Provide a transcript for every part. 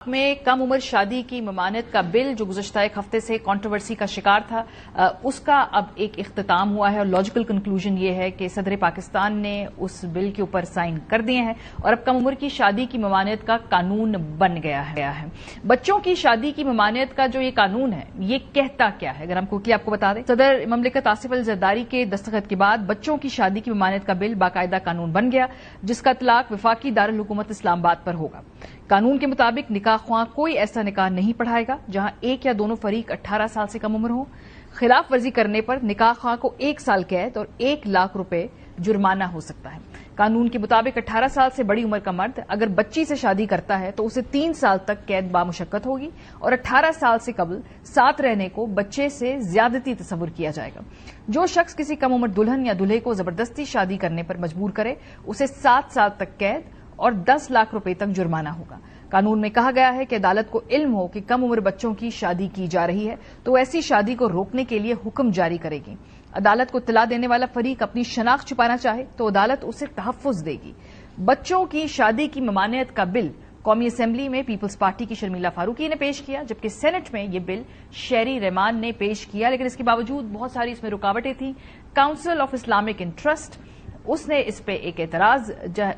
में कम उम्र शादी की ममानत का बिल जो गुज़श्ता एक हफ्ते से कंट्रोवर्सी का शिकार था, उसका अब एक इख्तिताम हुआ है और लॉजिकल कंक्लूजन ये है कि सदर पाकिस्तान ने उस बिल के ऊपर साइन कर दिए हैं और अब कम उम्र की शादी की ममानत का कानून बन गया है। बच्चों की शादी की ममानत का जो ये कानून है, ये कहता क्या है, अगर हम क्विकली आपको बता दें। सदर ममलिकत आसिफ अल जरदारी के दस्तखत के बाद बच्चों की शादी की ममानत का बिल बाकायदा कानून बन गया, जिसका इतलाक वफाकी दारुल हुकूमत इस्लामाबाद पर होगा। कानून के मुताबिक निकाह ख्वाह कोई ऐसा निकाह नहीं पढ़ाएगा जहां एक या दोनों फरीक 18 साल से कम उम्र हो। खिलाफ वर्जी करने पर निकाह ख्वाह को 1 साल कैद और 1 लाख रुपए जुर्माना हो सकता है। कानून के मुताबिक 18 साल से बड़ी उम्र का मर्द अगर बच्ची से शादी करता है तो उसे 3 साल तक कैद बामुशक्कत होगी और 18 साल से कबल साथ रहने को बच्चे से ज्यादती तस्वुर किया जाएगा। जो शख्स किसी कम उम्र दुल्हन या दूल्हे को जबरदस्ती शादी करने पर मजबूर करे, उसे 7 साल तक कैद और 10 लाख रुपए तक जुर्माना होगा। कानून में कहा गया है कि अदालत को इल्म हो कि कम उम्र बच्चों की शादी की जा रही है तो ऐसी शादी को रोकने के लिए हुक्म जारी करेगी। अदालत को इत्तला देने वाला फरीक अपनी शनाख्त छुपाना चाहे तो अदालत उसे तहफ्फुज देगी। बच्चों की शादी की ममानियत का बिल कौमी असेंबली में पीपल्स पार्टी की शर्मिला फारूकी ने पेश किया, जबकि सेनेट में यह बिल शेरी रहमान ने पेश किया, लेकिन इसके बावजूद बहुत सारी इसमें रुकावटें थी। काउंसिल ऑफ इस्लामिक इंटरेस्ट उसने इस पे एक एतराज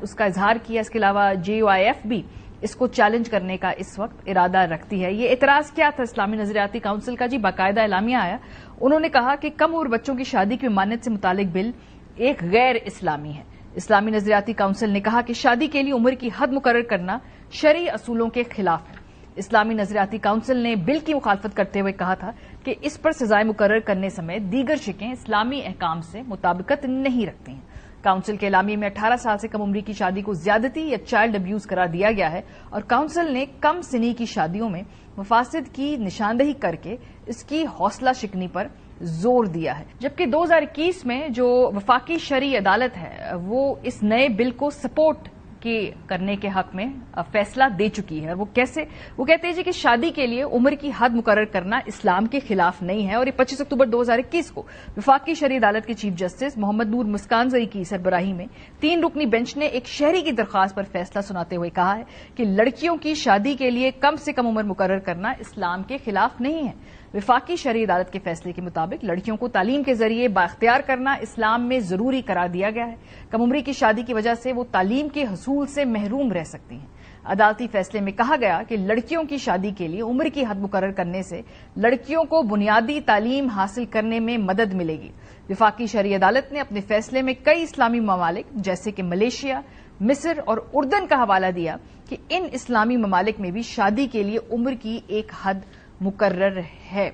उसका इजहार किया। इसके अलावा JUIF भी इसको चैलेंज करने का इस वक्त इरादा रखती है। ये एतराज क्या था इस्लामी नजरियाती काउंसिल का? जी, बाकायदा एलामिया आया। उन्होंने कहा कि कम उम्र बच्चों की शादी की ममानियत से मुतालिक बिल एक गैर इस्लामी है। इस्लामी नजरियाती काउंसिल ने कहा कि शादी के लिए उम्र की हद मुकर्रर करना शरई असूलों के खिलाफ है। इस्लामी नजरियाती काउंसिल ने बिल की मुखालफत करते हुए कहा था कि इस पर सजाएं मुकर्रर करने समेत दीगर शिकें इस्लामी अहकाम से मुताबिकत नहीं रखती हैं। काउंसिल के एलामिये में 18 साल से कम उम्र की शादी को ज्यादती या चाइल्ड अब्यूज करार दिया गया है और काउंसिल ने कम सिनी की शादियों में मफासिद की निशानदेही करके इसकी हौसला शिकनी पर जोर दिया है। जबकि 2021 में जो वफाकी शरई अदालत है वो इस नए बिल को सपोर्ट करने के हक में फैसला दे चुकी है। वो कैसे? वो कहते हैं जी कि शादी के लिए उम्र की हद मुकर्रर करना इस्लाम के खिलाफ नहीं है और ये 25 अक्टूबर 2021 को वफाकी शरई अदालत के चीफ जस्टिस मोहम्मद नूर मुस्कानजई की सरबराही में 3 रुकनी बेंच ने एक शहरी की दरख्वास्त पर फैसला सुनाते हुए कहा है कि लड़कियों की शादी के लिए कम से कम उम्र मुकर्रर करना इस्लाम के खिलाफ नहीं है। वफाकी शरई अदालत के फैसले के मुताबिक लड़कियों को तालीम के जरिए बाख्तियार करना इस्लाम में जरूरी करार दिया गया है। कम उम्री की शादी की वजह से वो तालीम के हसूल से महरूम रह सकती हैं। अदालती फैसले में कहा गया कि लड़कियों की शादी के लिए उम्र की हद मुकर्रर करने से लड़कियों को बुनियादी तालीम हासिल करने में मदद मिलेगी। वफाकी शरई अदालत ने अपने फैसले में कई इस्लामी ममालिक जैसे कि मलेशिया, मिस्र और उर्दन का हवाला दिया कि इन इस्लामी ममालिक में भी शादी के लिए उम्र की एक हद मुकर्रर है।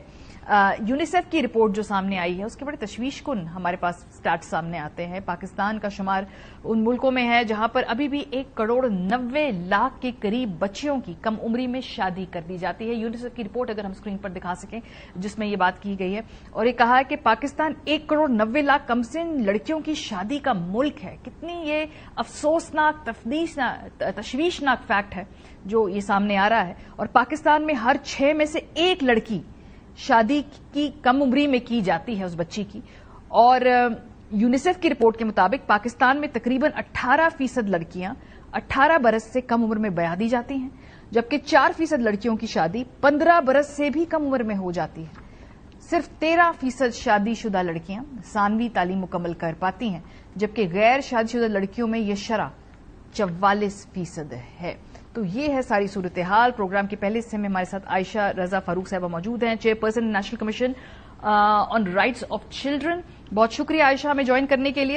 यूनिसेफ की रिपोर्ट जो सामने आई है उसके बड़े तशवीशकुन हमारे पास स्टैट्स सामने आते हैं। पाकिस्तान का शुमार उन मुल्कों में है जहां पर अभी भी 1,90,00,000 के करीब बच्चियों की कम उम्री में शादी कर दी जाती है। यूनिसेफ की रिपोर्ट अगर हम स्क्रीन पर दिखा सकें जिसमें ये बात की गई है और ये कहा है कि पाकिस्तान 1,90,00,000 कमसिन लड़कियों की शादी का मुल्क है। कितनी ये अफसोसनाक तशवीशनाक फैक्ट है जो ये सामने आ रहा है। और पाकिस्तान में हर 6 में से 1 लड़की शादी की कम उम्री में की जाती है उस बच्ची की। और यूनिसेफ की रिपोर्ट के मुताबिक पाकिस्तान में तकरीबन 18% लड़कियां 18 बरस से कम उम्र में ब्याह दी जाती हैं, जबकि 4% लड़कियों की शादी 15 बरस से भी कम उम्र में हो जाती है। सिर्फ 13% शादीशुदा लड़कियां सानवी तालीम मुकम्मल कर पाती हैं, जबकि गैर शादीशुदा लड़कियों में यह शरह 44% है। तो ये है सारी सूरत हाल। प्रोग्राम के पहले हिस्से में हमारे साथ आयशा रजा फारूक साहबा मौजूद हैं, chairperson national commission on rights of children. बहुत शुक्रिया आयशा हमें ज्वाइन करने के लिए।